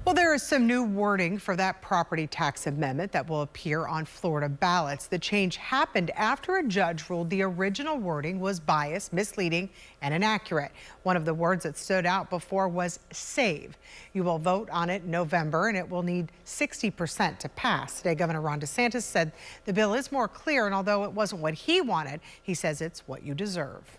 Well, there is some new wording for that property tax amendment that will appear on Florida ballots. The change happened after a judge ruled the original wording was biased, misleading, and inaccurate. One of the words that stood out before was save. You will vote on it in November, and it will need 60% to pass. Today, Governor Ron DeSantis said the bill is more clear, and although it wasn't what he wanted, he says it's what you deserve.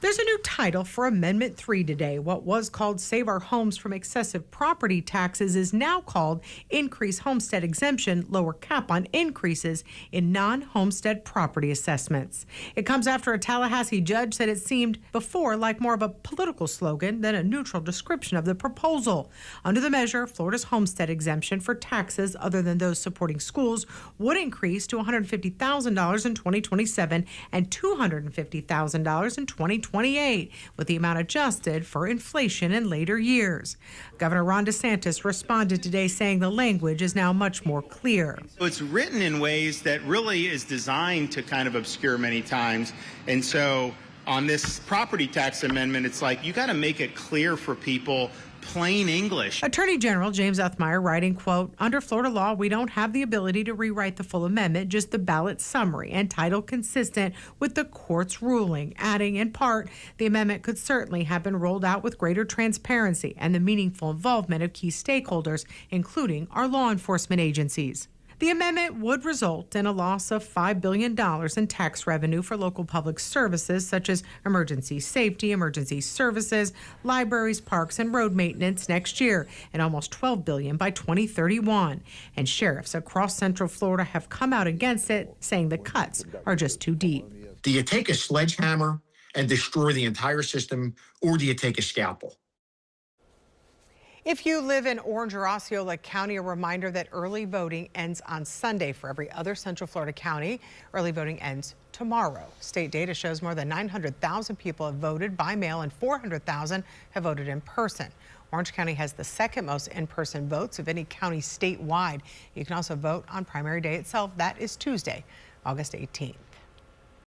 There's a new title for Amendment 3 today. What was called Save Our Homes from Excessive Property Taxes is now called Increase Homestead Exemption, Lower Cap on Increases in Non-Homestead Property Assessments. It comes after a Tallahassee judge said it seemed before like more of a political slogan than a neutral description of the proposal. Under the measure, Florida's homestead exemption for taxes other than those supporting schools would increase to $150,000 in 2027 and $250,000 in 2028, with the amount adjusted for inflation in later years. Governor Ron DeSantis responded today saying the language is now much more clear. So it's written in ways that really is designed to kind of obscure many times. And so on this property tax amendment, it's like you got to make it clear for people, plain English. Attorney General James Uthmeyer writing, quote, under Florida law, we don't have the ability to rewrite the full amendment, just the ballot summary and title consistent with the court's ruling. Adding, in part, the amendment could certainly have been rolled out with greater transparency and the meaningful involvement of key stakeholders, including our law enforcement agencies. The amendment would result in a loss of $5 billion in tax revenue for local public services such as emergency safety, emergency services, libraries, parks, and road maintenance next year, and almost $12 billion by 2031. And sheriffs across Central Florida have come out against it, saying the cuts are just too deep. Do you take a sledgehammer and destroy the entire system, or do you take a scalpel? If you live in Orange or Osceola County, a reminder that early voting ends on Sunday. For every other Central Florida county, early voting ends tomorrow. State data shows more than 900,000 people have voted by mail and 400,000 have voted in person. Orange County has the second most in-person votes of any county statewide. You can also vote on primary day itself. That is Tuesday, August 18th.